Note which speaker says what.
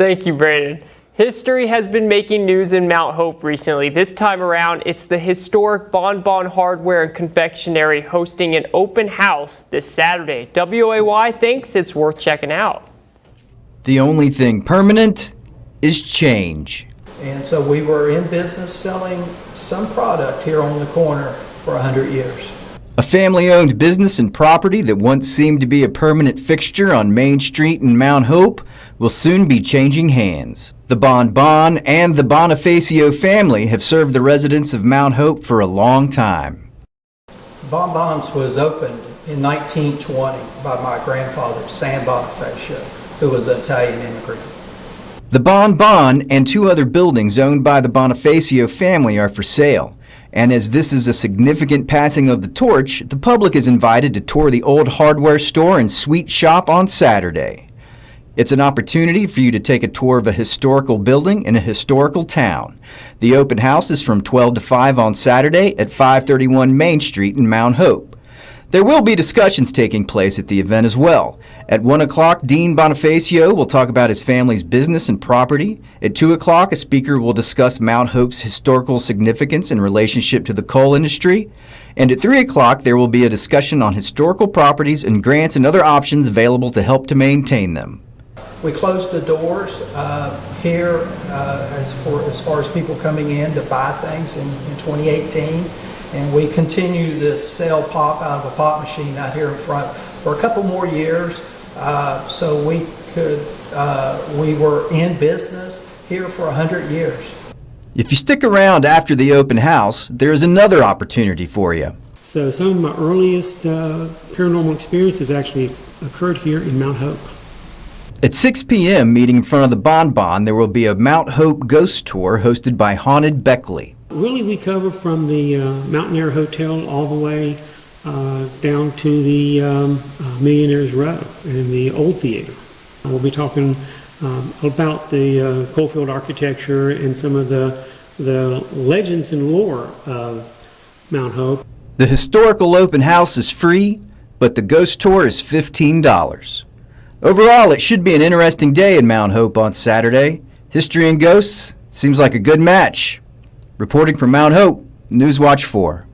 Speaker 1: Thank you, Brandon. History has been making news in Mount Hope recently. This time around, it's the historic Bon Bon Hardware and Confectionary hosting an open house this Saturday. WAY thinks it's worth checking out.
Speaker 2: The only thing permanent is change.
Speaker 3: And so we were in business selling some product here on the corner for 100 years.
Speaker 2: A family-owned business and property that once seemed to be a permanent fixture on Main Street in Mount Hope will soon be changing hands. The Bon Bon and the Bonifacio family have served the residents of Mount Hope for a long time.
Speaker 3: Bon Bon's was opened in 1920 by my grandfather, Sam Bonifacio, who was an Italian immigrant.
Speaker 2: The Bon Bon and two other buildings owned by the Bonifacio family are for sale. And as this is a significant passing of the torch, the public is invited to tour the old hardware store and sweet shop on Saturday. It's an opportunity for you to take a tour of a historical building in a historical town. The open house is from 12 to 5 on Saturday at 531 Main Street in Mount Hope. There will be discussions taking place at the event as well. At 1 o'clock, Dean Bonifacio will talk about his family's business and property. At 2 o'clock, a speaker will discuss Mount Hope's historical significance in relationship to the coal industry. And at 3 o'clock, there will be a discussion on historical properties and grants and other options available to help to maintain them.
Speaker 3: We closed the doors here as far as people coming in to buy things in 2018. And we continue to sell pop out of a pop machine out here in front for a couple more years, so we were in business here for 100 years.
Speaker 2: If you stick around after the open house, there is another opportunity for you.
Speaker 4: So some of my earliest paranormal experiences actually occurred here in Mount Hope.
Speaker 2: At 6 p.m., meeting in front of the Bon Bon, there will be a Mount Hope ghost tour hosted by Haunted Beckley.
Speaker 4: Really, we cover from the Mountain Air Hotel all the way down to the Millionaire's Row and the Old Theater. We'll be talking about the coalfield architecture and some of the legends and lore of Mount Hope.
Speaker 2: The historical open house is free, but the ghost tour is $15. Overall, it should be an interesting day in Mount Hope on Saturday. History and ghosts seems like a good match. Reporting from Mount Hope, Newswatch 4.